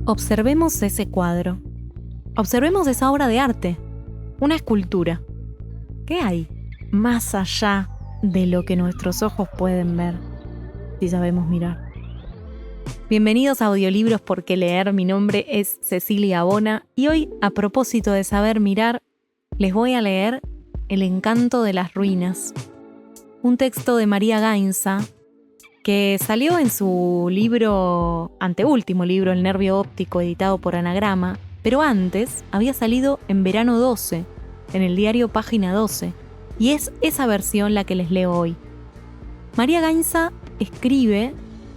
Observemos ese cuadro. Observemos esa obra de arte, una escultura. ¿Qué hay más allá de lo que nuestros ojos pueden ver, si sabemos mirar? Bienvenidos a Audiolibros Porque Leer, mi nombre es Cecilia Bona y hoy, a propósito de saber mirar, les voy a leer El encanto de las ruinas, un texto de María Gainza que salió en su anteúltimo libro, El nervio óptico, editado por Anagrama, pero antes había salido en Verano 12, en el diario Página 12, y es esa versión la que les leo hoy. María Gainza escribe,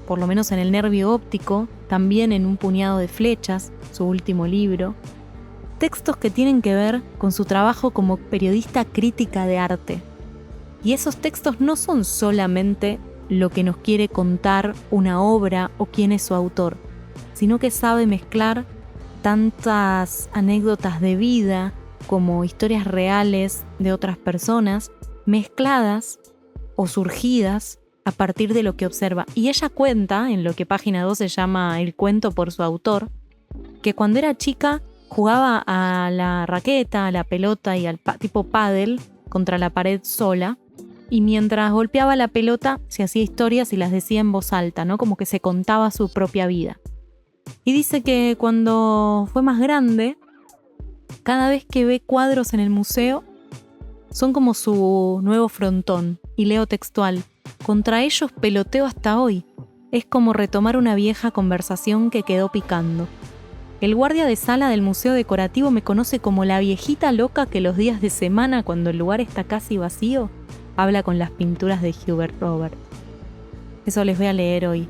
por lo menos en El nervio óptico, también en Un puñado de flechas, su último libro, textos que tienen que ver con su trabajo como periodista crítica de arte. Y esos textos no son solamente lo que nos quiere contar una obra o quién es su autor, sino que sabe mezclar tantas anécdotas de vida como historias reales de otras personas, mezcladas o surgidas a partir de lo que observa. Y ella cuenta, en lo que Página 2 se llama El cuento por su autor, que cuando era chica jugaba a la raqueta, a la pelota y al tipo pádel contra la pared sola, y mientras golpeaba la pelota se hacía historias y las decía en voz alta, ¿no? Como que se contaba su propia vida. Y dice que cuando fue más grande, cada vez que ve cuadros en el museo, son como su nuevo frontón. Y leo textual: contra ellos peloteo hasta hoy. Es como retomar una vieja conversación que quedó picando. El guardia de sala del museo decorativo me conoce como la viejita loca que los días de semana, cuando el lugar está casi vacío, habla con las pinturas de Hubert Robert. Eso les voy a leer hoy.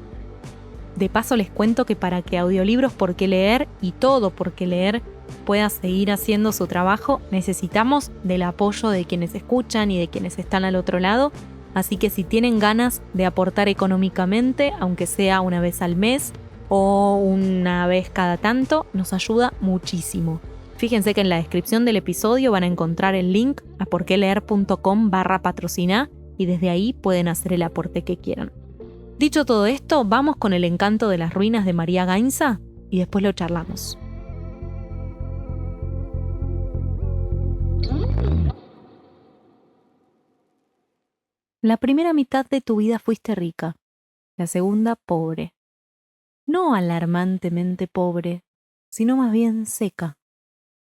De paso les cuento que para que Audiolibros Porque Leer y Todo Porque Leer pueda seguir haciendo su trabajo, necesitamos del apoyo de quienes escuchan y de quienes están al otro lado. Así que si tienen ganas de aportar económicamente, aunque sea una vez al mes o una vez cada tanto, nos ayuda muchísimo. Fíjense que en la descripción del episodio van a encontrar el link a porqueleer.com/patrocinar y desde ahí pueden hacer el aporte que quieran. Dicho todo esto, vamos con El encanto de las ruinas de María Gainza y después lo charlamos. La primera mitad de tu vida fuiste rica, la segunda pobre. No alarmantemente pobre, sino más bien seca.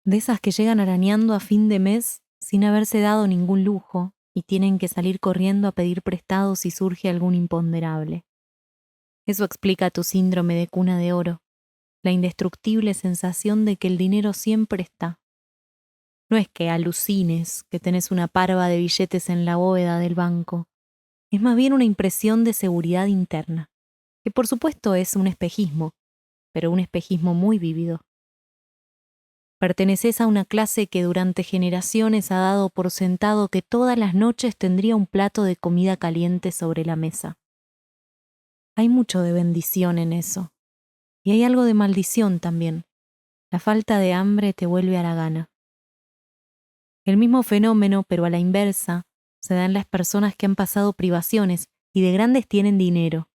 De esas que llegan arañando a fin de mes sin haberse dado ningún lujo y tienen que salir corriendo a pedir prestado si surge algún imponderable. Eso explica tu síndrome de cuna de oro, la indestructible sensación de que el dinero siempre está. No es que alucines que tenés una parva de billetes en la bóveda del banco, es más bien una impresión de seguridad interna, que por supuesto es un espejismo, pero un espejismo muy vívido. Perteneces a una clase que durante generaciones ha dado por sentado que todas las noches tendría un plato de comida caliente sobre la mesa. Hay mucho de bendición en eso. Y hay algo de maldición también. La falta de hambre te vuelve a la gana. El mismo fenómeno, pero a la inversa, se da en las personas que han pasado privaciones y de grandes tienen dinero.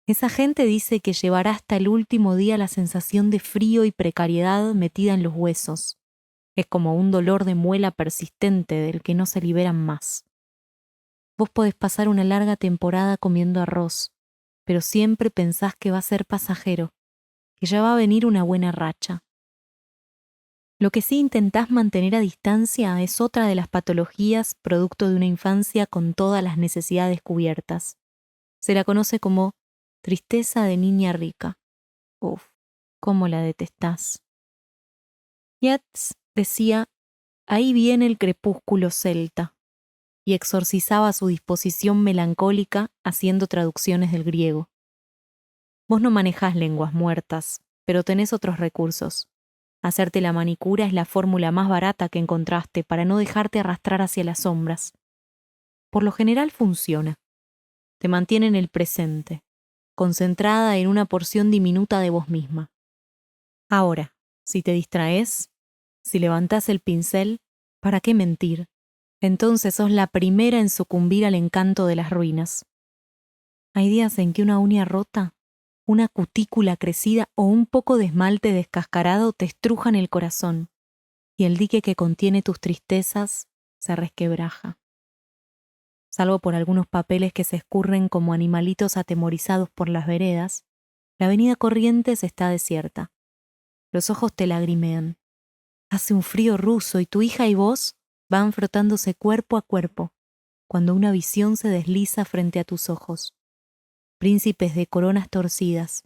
Esa gente dice que llevará hasta el último día la sensación de frío y precariedad metida en los huesos. Es como un dolor de muela persistente del que no se liberan más. Vos podés pasar una larga temporada comiendo arroz, pero siempre pensás que va a ser pasajero, que ya va a venir una buena racha. Lo que sí intentás mantener a distancia es otra de las patologías producto de una infancia con todas las necesidades cubiertas. Se la conoce como tristeza de niña rica. Uf, cómo la detestás. Yeats decía: ahí viene el crepúsculo celta, y exorcizaba su disposición melancólica haciendo traducciones del griego. Vos no manejás lenguas muertas, pero tenés otros recursos. Hacerte la manicura es la fórmula más barata que encontraste para no dejarte arrastrar hacia las sombras. Por lo general funciona. Te mantiene en el presente, concentrada en una porción diminuta de vos misma. Ahora, si te distraes, si levantás el pincel, ¿para qué mentir? Entonces sos la primera en sucumbir al encanto de las ruinas. Hay días en que una uña rota una cutícula crecida o un poco de esmalte descascarado te estrujan el corazón, y el dique que contiene tus tristezas se resquebraja. Salvo por algunos papeles que se escurren como animalitos atemorizados por las veredas, la avenida Corrientes está desierta. Los ojos te lagrimean. Hace un frío ruso y tu hija y vos van frotándose cuerpo a cuerpo, cuando una visión se desliza frente a tus ojos. Príncipes de coronas torcidas,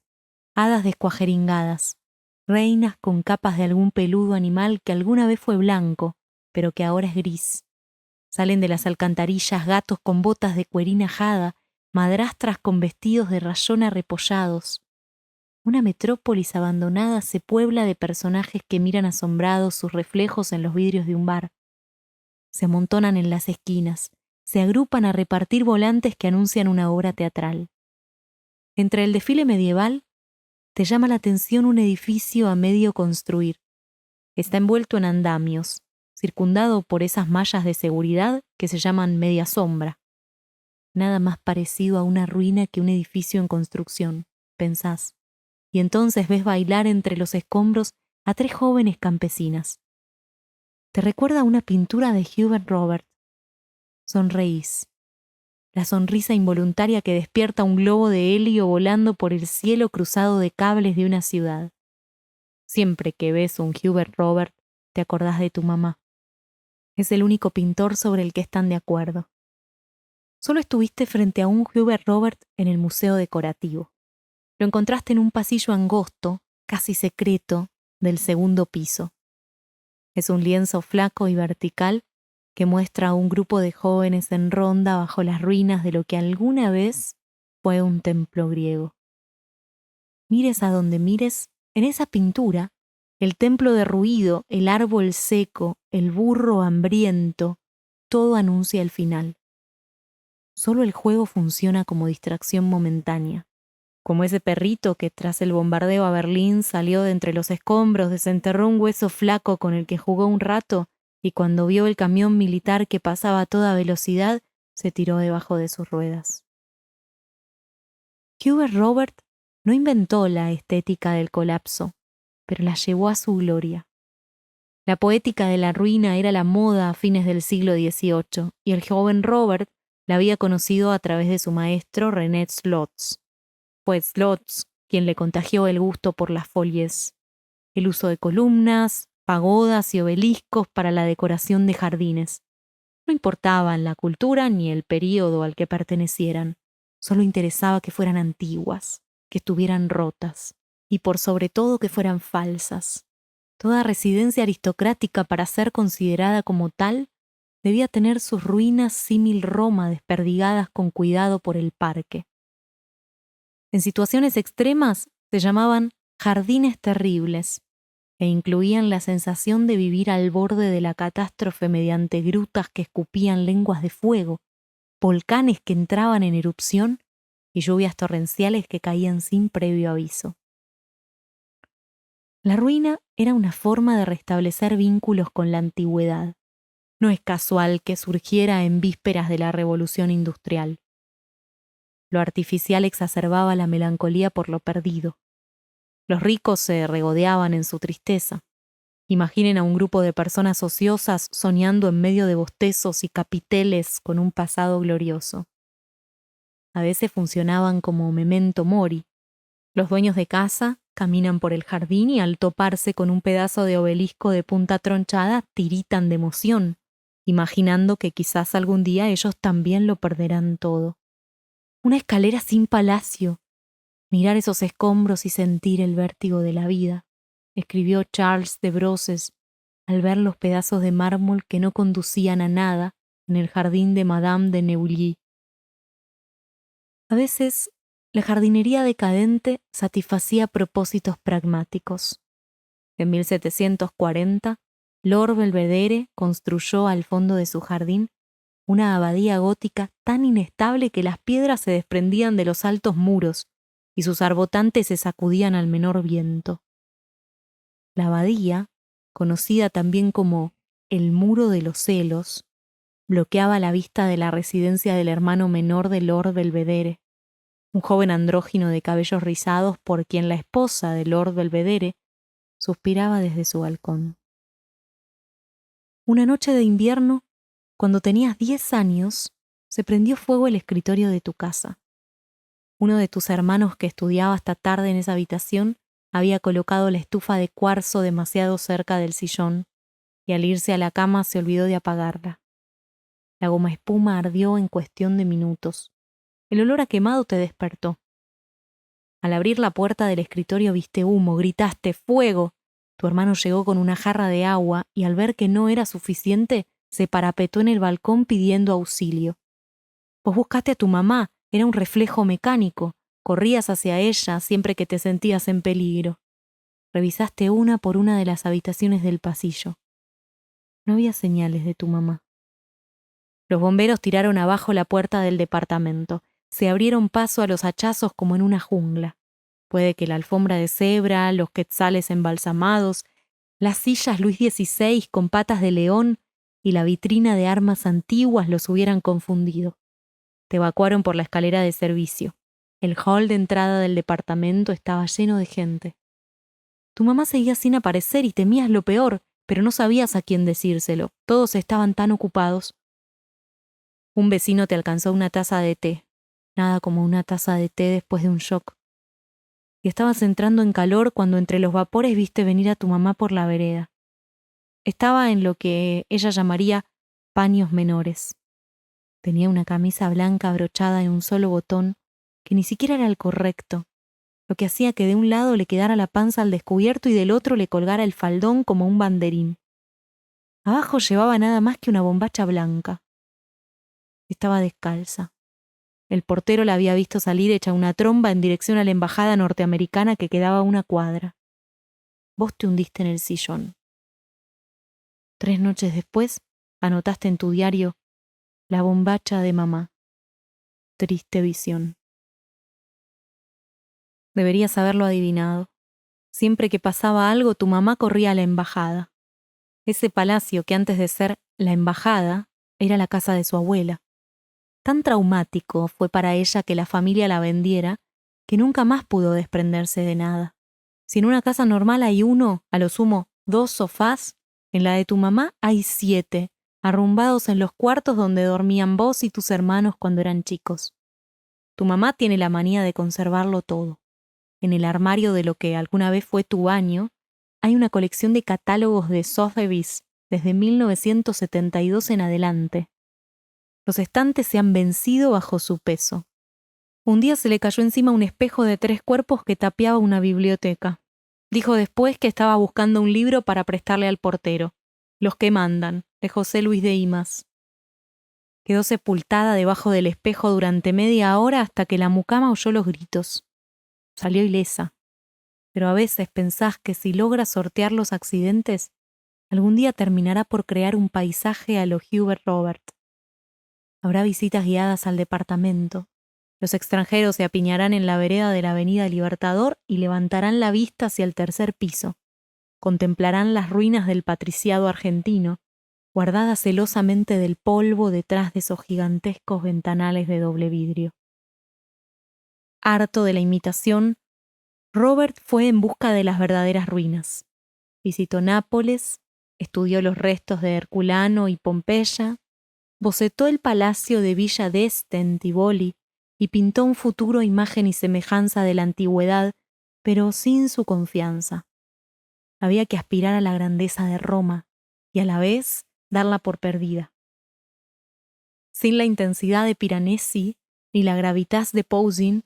hadas descuajeringadas, reinas con capas de algún peludo animal que alguna vez fue blanco, pero que ahora es gris. Salen de las alcantarillas gatos con botas de cuerina ajada, madrastras con vestidos de rayón arrepollados. Una metrópolis abandonada se puebla de personajes que miran asombrados sus reflejos en los vidrios de un bar. Se amontonan en las esquinas, se agrupan a repartir volantes que anuncian una obra teatral. Entre el desfile medieval, te llama la atención un edificio a medio construir. Está envuelto en andamios, circundado por esas mallas de seguridad que se llaman media sombra. Nada más parecido a una ruina que un edificio en construcción, pensás. Y entonces ves bailar entre los escombros a 3 jóvenes campesinas. Te recuerda a una pintura de Hubert Robert. Sonreís. La sonrisa involuntaria que despierta un globo de helio volando por el cielo cruzado de cables de una ciudad. Siempre que ves un Hubert Robert, te acordás de tu mamá. Es el único pintor sobre el que están de acuerdo. Solo estuviste frente a un Hubert Robert en el Museo Decorativo. Lo encontraste en un pasillo angosto, casi secreto, del segundo piso. Es un lienzo flaco y vertical que muestra a un grupo de jóvenes en ronda bajo las ruinas de lo que alguna vez fue un templo griego. Mires a donde mires, en esa pintura, el templo derruido, el árbol seco, el burro hambriento, todo anuncia el final. Solo el juego funciona como distracción momentánea. Como ese perrito que tras el bombardeo a Berlín salió de entre los escombros, desenterró un hueso flaco con el que jugó un rato y cuando vio el camión militar que pasaba a toda velocidad, se tiró debajo de sus ruedas. Hubert Robert no inventó la estética del colapso, pero la llevó a su gloria. La poética de la ruina era la moda a fines del siglo XVIII y el joven Robert la había conocido a través de su maestro René Slotz. Fue Slotz quien le contagió el gusto por las folies, el uso de columnas, pagodas y obeliscos para la decoración de jardines. No importaban la cultura ni el período al que pertenecieran, solo interesaba que fueran antiguas, que estuvieran rotas y por sobre todo que fueran falsas. Toda residencia aristocrática, para ser considerada como tal, debía tener sus ruinas símil Roma desperdigadas con cuidado por el parque. En situaciones extremas se llamaban jardines terribles e incluían la sensación de vivir al borde de la catástrofe mediante grutas que escupían lenguas de fuego, volcanes que entraban en erupción y lluvias torrenciales que caían sin previo aviso. La ruina era una forma de restablecer vínculos con la antigüedad. No es casual que surgiera en vísperas de la Revolución Industrial. Lo artificial exacerbaba la melancolía por lo perdido. Los ricos se regodeaban en su tristeza. Imaginen a un grupo de personas ociosas soñando en medio de bostezos y capiteles con un pasado glorioso. A veces funcionaban como memento mori. Los dueños de casa caminan por el jardín y al toparse con un pedazo de obelisco de punta tronchada tiritan de emoción, imaginando que quizás algún día ellos también lo perderán todo. Una escalera sin palacio. Mirar esos escombros y sentir el vértigo de la vida, escribió Charles de Brosses al ver los pedazos de mármol que no conducían a nada en el jardín de Madame de Neuilly. A veces, la jardinería decadente satisfacía propósitos pragmáticos. En 1740, Lord Belvedere construyó al fondo de su jardín una abadía gótica tan inestable que las piedras se desprendían de los altos muros y sus arbotantes se sacudían al menor viento. La abadía, conocida también como el Muro de los Celos, bloqueaba la vista de la residencia del hermano menor de Lord Belvedere. un joven andrógino de cabellos rizados por quien la esposa de Lord Belvedere suspiraba desde su balcón. Una noche de invierno, cuando tenías 10 años, se prendió fuego el escritorio de tu casa. Uno de tus hermanos que estudiaba hasta tarde en esa habitación había colocado la estufa de cuarzo demasiado cerca del sillón y al irse a la cama se olvidó de apagarla. La goma espuma ardió en cuestión de minutos. El olor a quemado te despertó. Al abrir la puerta del escritorio viste humo, gritaste ¡fuego! Tu hermano llegó con una jarra de agua y al ver que no era suficiente, se parapetó en el balcón pidiendo auxilio. Vos buscaste a tu mamá, era un reflejo mecánico. Corrías hacia ella siempre que te sentías en peligro. Revisaste una por una de las habitaciones del pasillo. No había señales de tu mamá. Los bomberos tiraron abajo la puerta del departamento. Se abrieron paso a los hachazos como en una jungla. Puede que la alfombra de cebra, los quetzales embalsamados, las sillas Luis XVI con patas de león y la vitrina de armas antiguas los hubieran confundido. Te evacuaron por la escalera de servicio. El hall de entrada del departamento estaba lleno de gente. Tu mamá seguía sin aparecer y temías lo peor, pero no sabías a quién decírselo. Todos estaban tan ocupados. Un vecino te alcanzó una taza de té. Nada como una taza de té después de un shock. Y estabas entrando en calor cuando entre los vapores viste venir a tu mamá por la vereda. Estaba en lo que ella llamaría paños menores. Tenía una camisa blanca abrochada en un solo botón, que ni siquiera era el correcto, lo que hacía que de un lado le quedara la panza al descubierto y del otro le colgara el faldón como un banderín. Abajo llevaba nada más que una bombacha blanca. Estaba descalza. El portero la había visto salir hecha una tromba en dirección a la embajada norteamericana que quedaba a una cuadra. Vos te hundiste en el sillón. 3 noches después, anotaste en tu diario: la bombacha de mamá. Triste visión. Deberías haberlo adivinado. Siempre que pasaba algo, tu mamá corría a la embajada. Ese palacio que antes de ser la embajada era la casa de su abuela. Tan traumático fue para ella que la familia la vendiera que nunca más pudo desprenderse de nada. Si en una casa normal hay uno, a lo sumo 2 sofás, en la de tu mamá hay 7, arrumbados en los cuartos donde dormían vos y tus hermanos cuando eran chicos. Tu mamá tiene la manía de conservarlo todo. En el armario de lo que alguna vez fue tu baño, hay una colección de catálogos de Sotheby's desde 1972 en adelante. Los estantes se han vencido bajo su peso. Un día se le cayó encima un espejo de 3 cuerpos que tapiaba una biblioteca. Dijo después que estaba buscando un libro para prestarle al portero. Los que mandan, de José Luis de Imas. Quedó sepultada debajo del espejo durante media hora hasta que la mucama oyó los gritos. Salió ilesa. Pero a veces pensás que si logra sortear los accidentes, algún día terminará por crear un paisaje a lo Hubert Robert. Habrá visitas guiadas al departamento. Los extranjeros se apiñarán en la vereda de la Avenida Libertador y levantarán la vista hacia el 3er piso. Contemplarán las ruinas del patriciado argentino, guardadas celosamente del polvo detrás de esos gigantescos ventanales de doble vidrio. Harto de la imitación, Robert fue en busca de las verdaderas ruinas. Visitó Nápoles, estudió los restos de Herculano y Pompeya, bocetó el palacio de Villa d'Este en Tivoli y pintó un futuro a imagen y semejanza de la antigüedad, pero sin su confianza. Había que aspirar a la grandeza de Roma y a la vez darla por perdida. Sin la intensidad de Piranesi ni la gravitas de Poussin,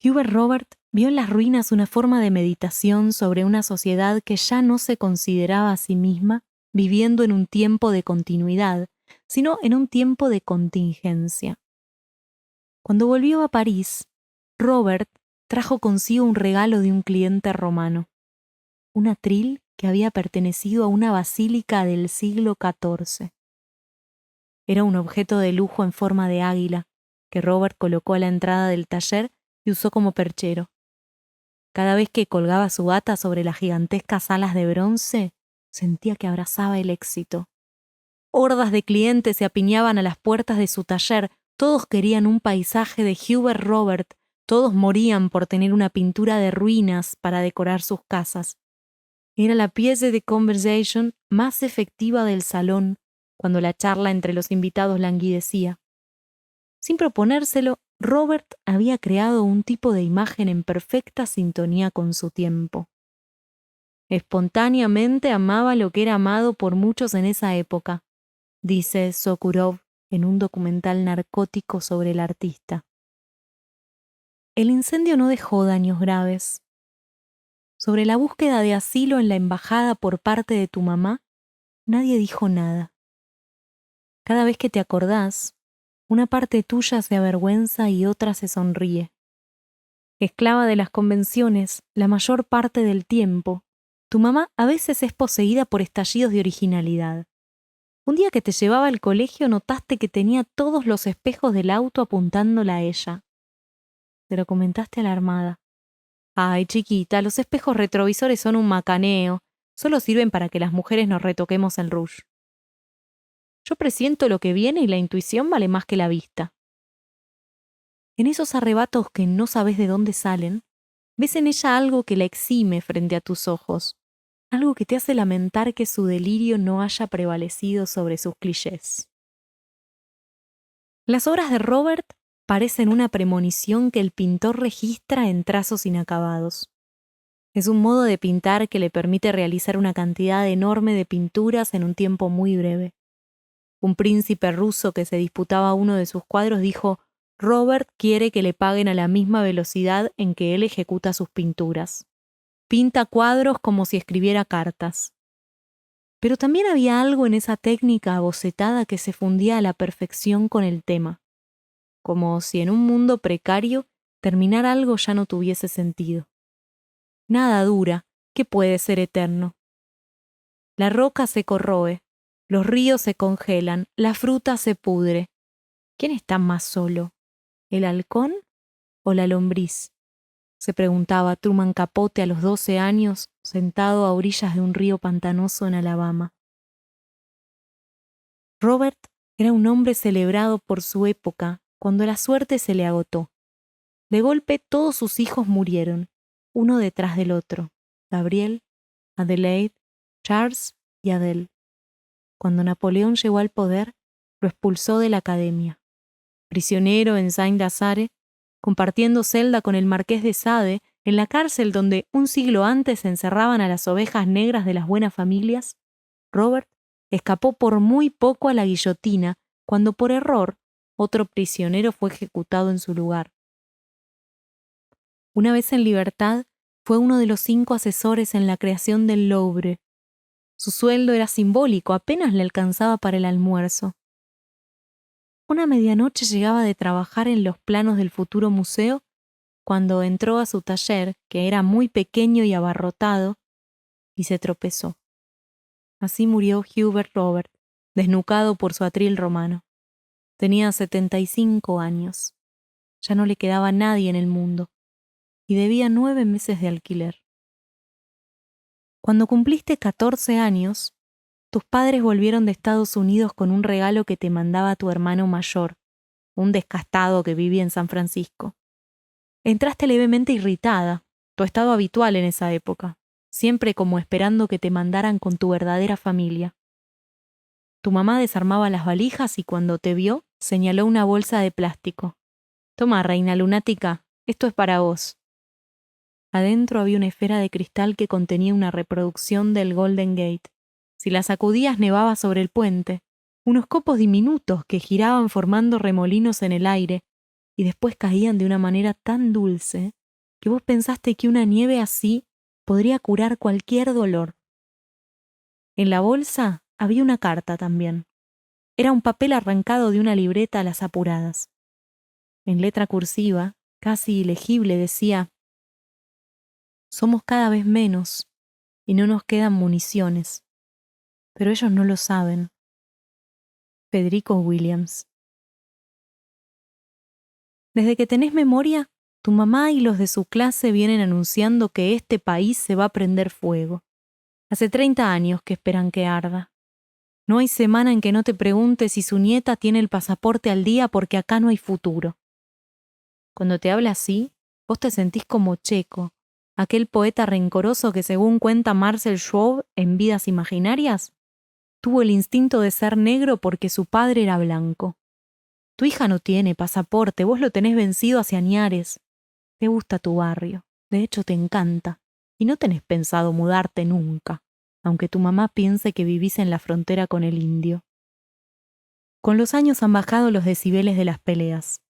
Hubert Robert vio en las ruinas una forma de meditación sobre una sociedad que ya no se consideraba a sí misma viviendo en un tiempo de continuidad, sino en un tiempo de contingencia. Cuando volvió a París, Robert trajo consigo un regalo de un cliente romano, un atril que había pertenecido a una basílica del siglo XIV. Era un objeto de lujo en forma de águila, que Robert colocó a la entrada del taller y usó como perchero. Cada vez que colgaba su bata sobre las gigantescas alas de bronce, sentía que abrazaba el éxito. Hordas de clientes se apiñaban a las puertas de su taller, todos querían un paisaje de Hubert Robert, Todos morían por tener una pintura de ruinas para decorar sus casas. Era la pièce de conversation más efectiva del salón cuando la charla entre los invitados languidecía. Sin proponérselo, Robert había creado un tipo de imagen en perfecta sintonía con su tiempo. Espontáneamente amaba lo que era amado por muchos en esa época, dice Sokurov en un documental narcótico sobre el artista. El incendio no dejó daños graves. Sobre la búsqueda de asilo en la embajada por parte de tu mamá, nadie dijo nada. Cada vez que te acordás, una parte tuya se avergüenza y otra se sonríe. Esclava de las convenciones, la mayor parte del tiempo, tu mamá a veces es poseída por estallidos de originalidad. Un día que te llevaba al colegio notaste que tenía todos los espejos del auto apuntándola a ella. Se lo comentaste a la armada. Ay, chiquita, los espejos retrovisores son un macaneo. Solo sirven para que las mujeres nos retoquemos el rouge. Yo presiento lo que viene y la intuición vale más que la vista. En esos arrebatos que no sabes de dónde salen, ves en ella algo que la exime frente a tus ojos, algo que te hace lamentar que su delirio no haya prevalecido sobre sus clichés. Las obras de Robert parecen una premonición que el pintor registra en trazos inacabados. Es un modo de pintar que le permite realizar una cantidad enorme de pinturas en un tiempo muy breve. Un príncipe ruso que se disputaba uno de sus cuadros dijo: Robert quiere que le paguen a la misma velocidad en que él ejecuta sus pinturas. Pinta cuadros como si escribiera cartas. Pero también había algo en esa técnica abocetada que se fundía a la perfección con el tema, como si en un mundo precario terminar algo ya no tuviese sentido. Nada dura, ¿qué puede ser eterno? La roca se corroe, los ríos se congelan, la fruta se pudre. ¿Quién está más solo? ¿El halcón o la lombriz? Se preguntaba Truman Capote a los 12 años, sentado a orillas de un río pantanoso en Alabama. Robert era un hombre celebrado por su época cuando la suerte se le agotó. De golpe todos sus hijos murieron, uno detrás del otro: Gabriel, Adelaide, Charles y Adele. Cuando Napoleón llegó al poder, lo expulsó de la academia. Prisionero en Saint-Lazare, compartiendo celda con el marqués de Sade, en la cárcel donde un siglo antes se encerraban a las ovejas negras de las buenas familias, Robert escapó por muy poco a la guillotina cuando por error otro prisionero fue ejecutado en su lugar. Una vez en libertad, fue uno de los 5 asesores en la creación del Louvre. Su sueldo era simbólico, apenas le alcanzaba para el almuerzo. Una medianoche llegaba de trabajar en los planos del futuro museo cuando entró a su taller, que era muy pequeño y abarrotado, y se tropezó. Así murió Hubert Robert, desnucado por su atril romano. Tenía 75 años. Ya no le quedaba nadie en el mundo, y debía 9 meses de alquiler. Cuando cumpliste 14 años, tus padres volvieron de Estados Unidos con un regalo que te mandaba tu hermano mayor, un descastado que vivía en San Francisco. Entraste levemente irritada, tu estado habitual en esa época, siempre como esperando que te mandaran con tu verdadera familia. Tu mamá desarmaba las valijas y cuando te vio, señaló una bolsa de plástico. Toma, reina lunática, esto es para vos. Adentro había una esfera de cristal que contenía una reproducción del Golden Gate. Si la sacudías nevaba sobre el puente, unos copos diminutos que giraban formando remolinos en el aire y después caían de una manera tan dulce que vos pensaste que una nieve así podría curar cualquier dolor. En la bolsa había una carta también. Era un papel arrancado de una libreta a las apuradas. En letra cursiva, casi ilegible, decía: somos cada vez menos y no nos quedan municiones. Pero ellos no lo saben. Federico Williams. Desde que tenés memoria, tu mamá y los de su clase vienen anunciando que este país se va a prender fuego. Hace 30 años que esperan que arda. No hay semana en que no te pregunte si su nieta tiene el pasaporte al día porque acá no hay futuro. Cuando te habla así, Vos te sentís como Checo, aquel poeta rencoroso que, según cuenta Marcel Schwab en Vidas Imaginarias, tuvo el instinto de ser negro porque su padre era blanco. Tu hija no tiene pasaporte, vos lo tenés vencido hace añares. Te gusta tu barrio, de hecho te encanta, y no tenés pensado mudarte nunca, aunque tu mamá piense que vivís en la frontera con el indio. Con los años han bajado los decibeles de las peleas.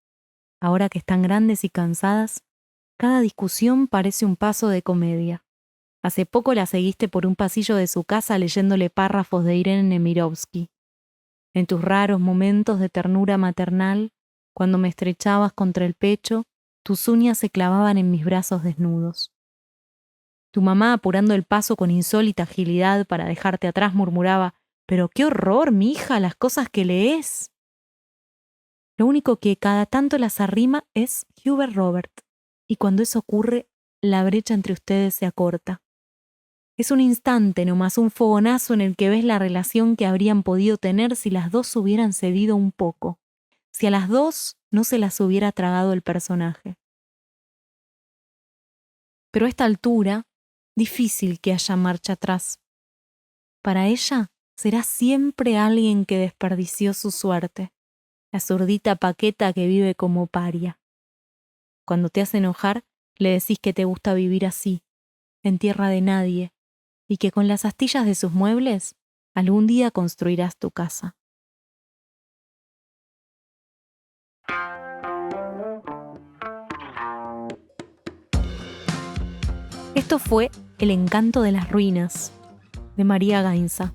Ahora que están grandes y cansadas, cada discusión parece un paso de comedia. Hace poco la seguiste por un pasillo de su casa leyéndole párrafos de Irene Nemirovsky. En tus raros momentos de ternura maternal, cuando me estrechabas contra el pecho, tus uñas se clavaban en mis brazos desnudos. Tu mamá, apurando el paso con insólita agilidad para dejarte atrás, murmuraba: «¡Pero qué horror, mi hija, las cosas que lees!». Lo único que cada tanto las arrima es Hubert Robert, y cuando eso ocurre, la brecha entre ustedes se acorta. Es un instante nomás, un fogonazo en el que ves la relación que habrían podido tener si las dos hubieran cedido un poco, si a las dos no se las hubiera tragado el personaje. Pero a esta altura, difícil que haya marcha atrás. Para ella, será siempre alguien que desperdició su suerte, la zurdita Paqueta que vive como paria. Cuando te hace enojar, le decís que te gusta vivir así, en tierra de nadie, y que con las astillas de sus muebles algún día construirás tu casa. Esto fue El encanto de las ruinas, de María Gainza.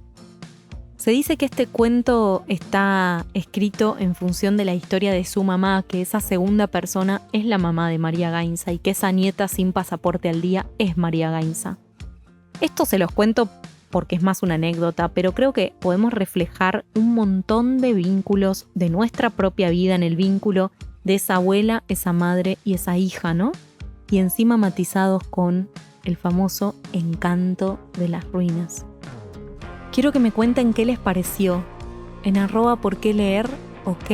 Se dice que este cuento está escrito en función de la historia de su mamá, que esa segunda persona es la mamá de María Gainza y que esa nieta sin pasaporte al día es María Gainza. Esto se los cuento porque es más una anécdota, pero creo que podemos reflejar un montón de vínculos de nuestra propia vida en el vínculo de esa abuela, esa madre y esa hija, ¿no? Y encima matizados con el famoso encanto de las ruinas. Quiero que me cuenten qué les pareció en @porqueleer, ¿ok?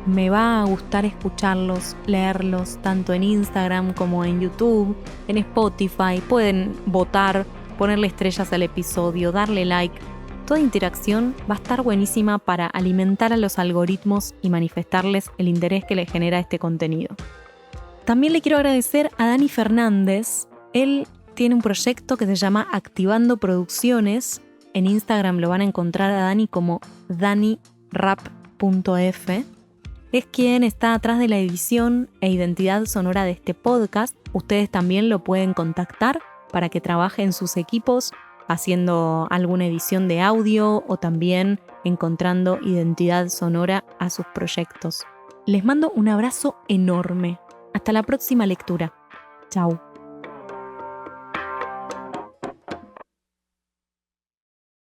Me va a gustar escucharlos, leerlos, tanto en Instagram como en YouTube, en Spotify. Pueden votar, ponerle estrellas al episodio, darle like. Toda interacción va a estar buenísima para alimentar a los algoritmos y manifestarles el interés que les genera este contenido. También le quiero agradecer a Dani Fernández. Él tiene un proyecto que se llama Activando Producciones. En Instagram lo van a encontrar a Dani como danirap.f. Es quien está atrás de la edición e identidad sonora de este podcast. Ustedes también lo pueden contactar para que trabaje en sus equipos haciendo alguna edición de audio o también encontrando identidad sonora a sus proyectos. Les mando un abrazo enorme. Hasta la próxima lectura. Chau.